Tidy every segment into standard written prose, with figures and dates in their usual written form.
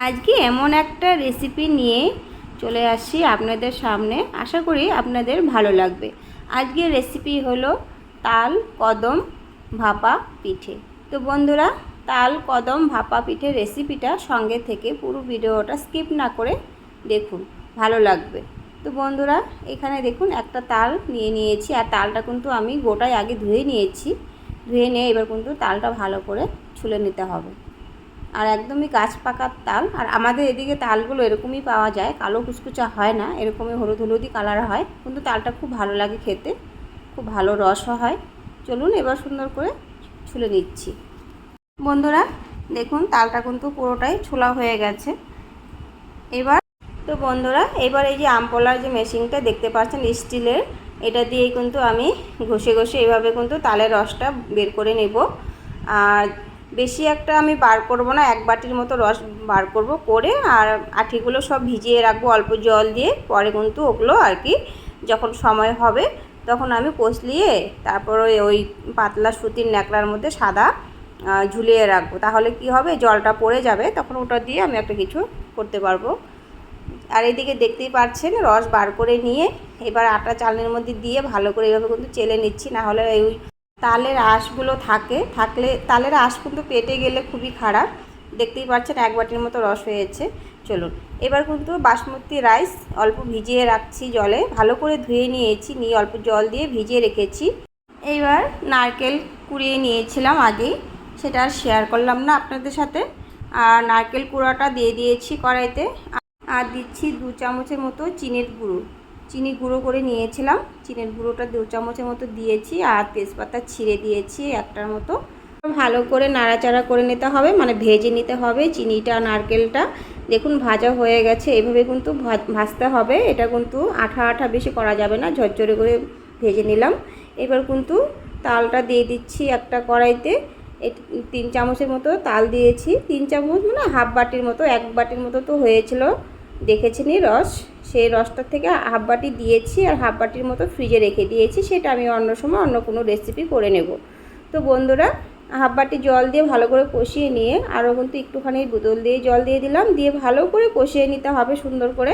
আজকে এমন একটা রেসিপি নিয়ে চলে আসছি আপনাদের সামনে। আশা করি আপনাদের ভালো লাগবে। আজকের রেসিপি হলো তাল কদম ভাপা পিঠে। তো বন্ধুরা, তাল কদম ভাপা পিঠে রেসিপিটা সঙ্গে থেকে পুরো ভিডিওটা স্কিপ না করে দেখুন, ভালো লাগবে। তো বন্ধুরা, এখানে দেখুন একটা তাল নিয়েছি, আর তালটা কিন্তু আমি গোটায় আগে ধুয়ে নিয়েছি। ধুয়ে নিয়ে এবার কিন্তু তালটা ভালো করে ছুলে নিতে হবে। আর একদমই গাছ পাকার তাল। আর আমাদের এদিকে তালগুলো এরকমই পাওয়া যায়, কালো কুচকুচা হয় না, এরকমই হলুদ হলুদই কালার হয়, কিন্তু তালটা খুব ভালো লাগে খেতে, খুব ভালো রসও হয়। চলুন এবার সুন্দর করে ছুলে নিচ্ছি। বন্ধুরা দেখুন, তালটা কিন্তু পুরোটাই ছোলা হয়ে গেছে। তো বন্ধুরা, এবার এই যে আমপলার যে মেশিনটা দেখতে পাচ্ছেন স্টিলের, এটা দিয়েই কিন্তু আমি ঘষে ঘষে এইভাবে কিন্তু তালের রসটা বের করে নেব। আর বেশি একটা আমি বার করব না, এক বাটির মতো রস বার করব করে, আর আঠিগুলো সব ভিজিয়ে রাখবো অল্প জল দিয়ে। পরে কিন্তু ওগুলো আর কি যখন সময় হবে তখন আমি কষলিয়ে তারপর ওই পাতলা সুতির ন্যাকড়ার মধ্যে সাদা ঝুলিয়ে রাখবো। তাহলে কি হবে, জলটা পড়ে যাবে, তখন ওটা দিয়ে আমি একটা কিছু করতে পারবো। আর এইদিকে দেখতেই পাচ্ছেন রস বার করে নিয়ে এবার আটা চালনির মধ্যে দিয়ে ভালো করে এইভাবে কিন্তু চেলে নিচ্ছি। না হলে ওই তালের আঁশগুলো থাকলে তালের আঁশ কিন্তু পেটে গেলে খুবই খারাপ। দেখতেই পাচ্ছেন এক বাটির মতো রস হয়েছে। চলুন এবার কিন্তু বাসমতি রাইস অল্প ভিজিয়ে রাখছি জলে, ভালো করে ধুয়ে নিয়েছি, নিয়ে অল্প জল দিয়ে ভিজিয়ে রেখেছি। এইবার নারকেল কুড়িয়ে নিয়েছিলাম আগেই, সেটা আর শেয়ার করলাম না আপনাদের সাথে। আর নারকেল কুড়াটা দিয়ে দিয়েছি কড়াইতে। আর দিচ্ছি 2 চামচের মতো চিনি গুঁড়ো করে নিয়েছিলাম, চিনির গুঁড়োটা 2 চামচের মতো দিয়েছি। আর তেজপাতা ছিঁড়ে দিয়েছি একটার মতো। ভালো করে নাড়াচাড়া করে নিতে হবে, মানে ভেজে নিতে হবে চিনিটা নারকেলটা। দেখুন ভাজা হয়ে গেছে, এভাবে কিন্তু ভাজতে হবে। এটা কিন্তু আঠা আঠা বেশি করা যাবে না, ঝরঝরে করে ভেজে নিলাম। এবার কিন্তু তালটা দিয়ে দিচ্ছি একটা কড়াইতে। 3 চামচের মতো তাল দিয়েছি, 3 চামচ মানে হাফ বাটির মতো, 1 বাটির মতো তো হয়েছিল দেখেছিনি রস, সেই রসটার থেকে হাফ বাটি দিয়েছি। আর হাফ বাটির মতো ফ্রিজে রেখে দিয়েছি, সেটা আমি অন্য সময় অন্য কোনো রেসিপি করে নেব। তো বন্ধুরা, হাফ বাটি জল দিয়ে ভালো করে কষিয়ে নিয়ে আরও কিন্তু একটুখানি বোতল দিয়ে জল দিয়ে দিলাম, দিয়ে ভালো করে কষিয়ে নিতে হবে সুন্দর করে।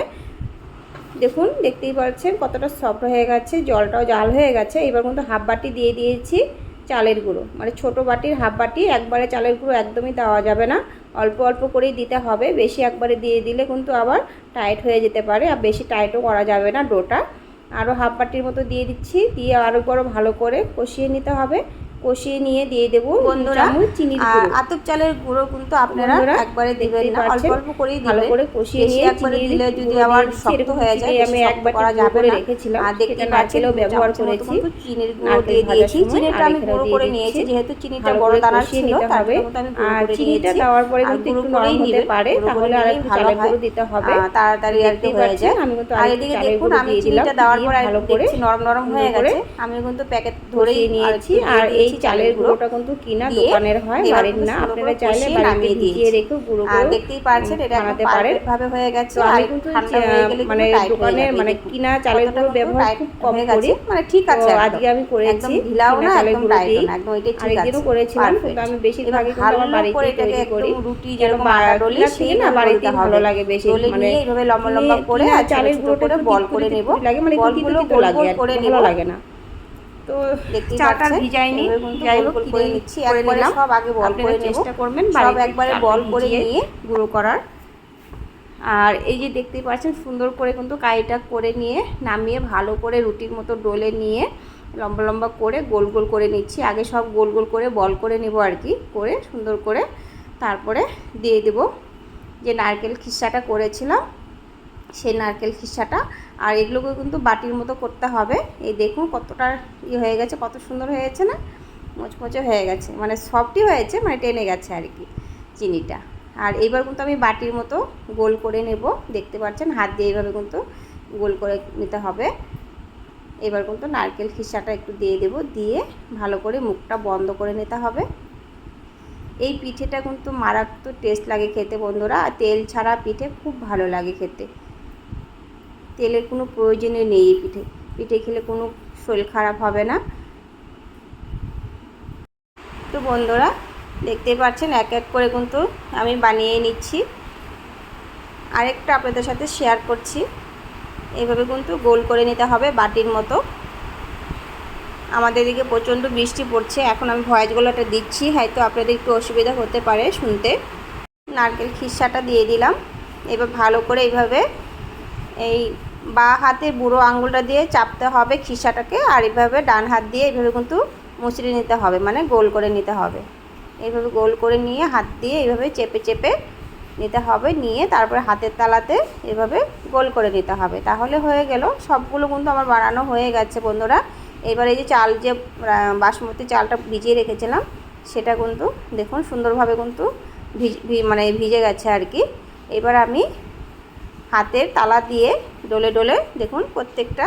দেখুন দেখতেই পাচ্ছেন কতটা সফট হয়ে গেছে, জলটাও জাল হয়ে গেছে। এবার কিন্তু হাফ বাটি দিয়ে দিয়েছি চালের গুঁড়ো, মানে ছোটো বাটির হাফ বাটি। একবারে চালের গুঁড়ো একদমই দেওয়া যাবে না, অল্প অল্প করেই দিতে হবে। বেশি একবারে দিয়ে দিলে কিন্তু আবার টাইট হয়ে যেতে পারে, আর বেশি টাইটও করা যাবে না ডোটা। আরও হাফ বাটির মতো দিয়ে দিচ্ছি, দিয়ে আরও বড় ভালো করে কষিয়ে নিতে হবে। কষিয়ে নিয়ে দিয়ে দেবো বন্ধুরা চিনির গুঁড়ো। আতপ চালের গুঁড়ো কিন্তু আপনারা একবারে দেবেন না, অল্প অল্প করেই ভালো করে কষিয়ে নিয়ে একবারে দিলে যদি আবার শক্ত হয়ে যায়, আমি একবার করা যাবে না রেখেছিলাম। আর দেখতে নারকেলও ব্যবহার করেছি, চিনির গুঁড়ো দিয়ে দিয়েছি। চিনিটা আমি গুঁড়ো করে নিয়েছি, যেহেতু চিনিটা বড় দানার ছিল তার জন্য আমি গুঁড়ো করে নিয়েছি। চিনিটা দেওয়ার পরে কিন্তু একটু নরম হতে পারে, তাহলে আর একটু চালের গুঁড়ো দিতে হবে, তাড়াতাড়ি আর কি হয়ে যায়। আমি কিন্তু আর এদিকে দেখুন আমি চিনিটা দেওয়ার পরে ভালো করে নরম নরম হয়ে গেছে, আমি কিন্তু প্যাকেট ধরেই নিয়েছি। আর এই চালের গুঁড়োটা কিন্তু কিনা দোকানের হয়, বাড়ির না। আপনারা চাইলে বাড়িতে ভিজিয়ে রেখে গুঁড়ো করে দেখতেই পাচ্ছেন এটা বানাতে পারেন ভাবে হয়ে গেছে। আমি কিন্তু মানে দোকানের মানে কিনা চালের গুঁড়ো ব্যবহার খুব কম করি, মানে ঠিক আছে। আজকে আমি করেছি ঢিলাও না, একদম টাইট না, একদম এটাই ঠিক আছে। আরেকদিনও করেছিলাম, কিন্তু আমি বেশিরভাগই কিন্তু আমার বাড়িতে তৈরি করি। রুটি যেরকম ডলি সেই না বাড়িতে ভালো লাগে বেশি, মানে এইভাবে লম্বা লম্বা করে চালের গুঁড়োটা করে বল করে নেব, লাগে মানে বলগুলো গোল গোল করে ভালো লাগে না। তো চাটা ভিজাইনি, যাই হোক করে নিচ্ছি একবারে, সব আগে বল করে চেষ্টা করবেন সব একবারে বল করে নিয়ে গুঁড়ো করার। আর এই যে দেখতেই পাচ্ছেন সুন্দর করে কিন্তু কাইটা করে নিয়ে নামিয়ে ভালো করে রুটির মতো ডলে নিয়ে লম্বা লম্বা করে গোল গোল করে নিচ্ছি। আগে সব গোল গোল করে বল করে নেব আর কি, করে সুন্দর করে তারপরে দিয়ে দেব যে নারকেল খিসাটা করেছিলাম সেই নারকেল খিসাটা। আর এগুলোকে কিন্তু বাটির মতো করতে হবে। এই দেখুন কতটা হয়ে গেছে, কত সুন্দর হয়েছে না, মোচমোচে হয়ে গেছে, মানে সফটই হয়েছে, মানে টেনে গেছে আর কি চিনিটা। আর এইবার কিন্তু আমি বাটির মতো গোল করে নেব, দেখতে পাচ্ছেন হাত দিয়ে এইভাবে কিন্তু গোল করে নিতে হবে। এবার কিন্তু নারকেল খিসাটা একটু দিয়ে দেব, দিয়ে ভালো করে মুখটা বন্ধ করে নিতে হবে। এই পিঠেটা কিন্তু মারাত্মক টেস্ট লাগে খেতে বন্ধুরা, আর তেল ছাড়া পিঠে খুব ভালো লাগে খেতে, তেলের কোনো প্রয়োজনই নেই এই পিঠে খেলে কোনো শরীর খারাপ হবে না। তো বন্ধুরা দেখতেই পাচ্ছেন এক এক করে কিন্তু আমি বানিয়ে নিচ্ছি। আরেকটা আপনাদের সাথে শেয়ার করছি। এইভাবে কিন্তু গোল করে নিতে হবে বাটির মতো। আমাদের এদিকে প্রচণ্ড বৃষ্টি পড়ছে, এখন আমি ভয়েসগুলোটা দিচ্ছি, হয়তো আপনাদের একটু অসুবিধা হতে পারে শুনতে। নারকেল খিসাটা দিয়ে দিলাম। এবার ভালো করে এইভাবে এই বাঁ হাতের বুড়ো আঙুলটা দিয়ে চাপতে হবে খিসাটাকে, আর এইভাবে ডান হাত দিয়ে এইভাবে কিন্তু মুচড়ে নিতে হবে, মানে গোল করে নিতে হবে। এইভাবে গোল করে নিয়ে হাত দিয়ে এইভাবে চেপে চেপে নিতে হবে, নিয়ে তারপরে হাতের তালাতে এভাবে গোল করে নিতে হবে। তাহলে হয়ে গেল। সবগুলো কিন্তু আমার বানানো হয়ে গেছে বন্ধুরা। এবার এই যে চাল, যে বাসমতি চালটা ভিজিয়ে রেখেছিলাম, সেটা কিন্তু দেখুন সুন্দরভাবে কিন্তু মানে ভিজে গেছে আর কি। এবার আমি হাতের তালা দিয়ে ডলে ডলে দেখুন প্রত্যেকটা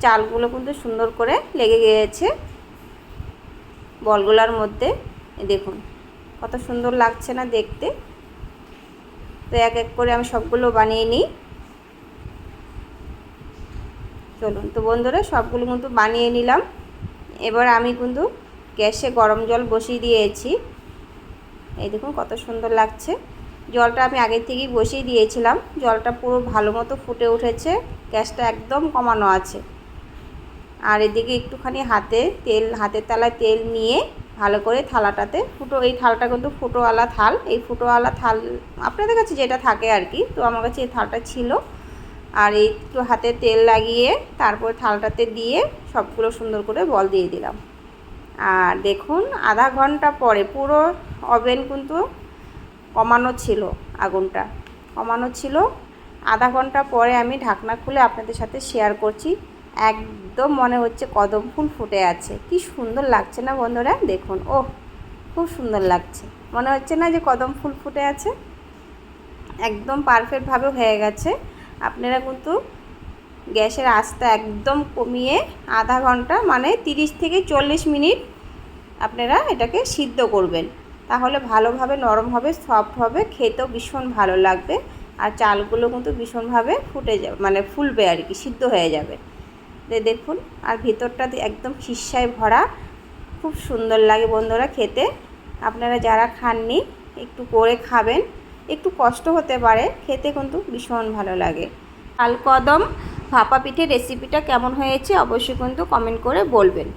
চালগুলো কিন্তু সুন্দর করে লেগে গিয়েছে বলগুলোর মধ্যে। দেখুন কত সুন্দর লাগছে না দেখতে। তো এক এক করে আমি সবগুলো বানিয়ে নিই। চলুন তো বন্ধুরা, সবগুলো কিন্তু বানিয়ে নিলাম। এবার আমি কিন্তু গ্যাসে গরম জল বসিয়ে দিয়েছি। এই দেখুন কত সুন্দর লাগছে। জলটা আমি আগে থেকেই বসিয়ে দিয়েছিলাম। জলটা পুরো ভালো মতো ফুটে উঠেছে, গ্যাসটা একদম কমানো আছে। আর এদিকে একটুখানি হাতের তলায় তেল নিয়ে ভালো করে থালাটাতে এই থালটা কিন্তু ফুটোওয়ালা থাল, এই ফুটোওয়ালা থাল আপনাদের কাছে যেটা থাকে আর কি, তো আমার কাছে এই থালটা ছিল। আর এই একটু হাতে তেল লাগিয়ে তারপর থালটাতে দিয়ে সবগুলো সুন্দর করে বল দিয়ে দিলাম। আর দেখুন আধা ঘন্টা পরে পুরো ওভেন কিন্তু কমানো ছিল, আগুনটা কমানো ছিল। আধা ঘন্টা পরে আমি ঢাকনা খুলে আপনাদের সাথে শেয়ার করছি। একদম মনে হচ্ছে কদম ফুল ফুটে আছে। কি সুন্দর লাগছে না বন্ধুরা, দেখুন। ও খুব সুন্দর লাগছে, মনে হচ্ছে না যে কদম ফুল ফুটে আছে। একদম পারফেক্টভাবে হয়ে গেছে। আপনারা কিন্তু গ্যাসের আঁচটা একদম কমিয়ে আধা ঘন্টা মানে 30 থেকে 40 মিনিট আপনারা এটাকে সিদ্ধ করবেন। তাহলে ভালোভাবে নরম হবে, সফট হবে, খেতেও ভীষণ ভালো লাগবে। আর চালগুলো কিন্তু ভীষণভাবে ফুটে যাবে, মানে ফুলবে আর কি, সিদ্ধ হয়ে যাবে। দেখুন, আর ভিতরটা একদম খিসায় ভরা, খুব সুন্দর লাগে বন্ধুরা খেতে। আপনারা যারা খাননি একটু করে খাবেন, একটু কষ্ট হতে পারে, খেতে কিন্তু ভীষণ ভালো লাগে। চাল কদম ভাপা পিঠে রেসিপিটা কেমন হয়েছে অবশ্যই কিন্তু কমেন্ট করে বলবেন।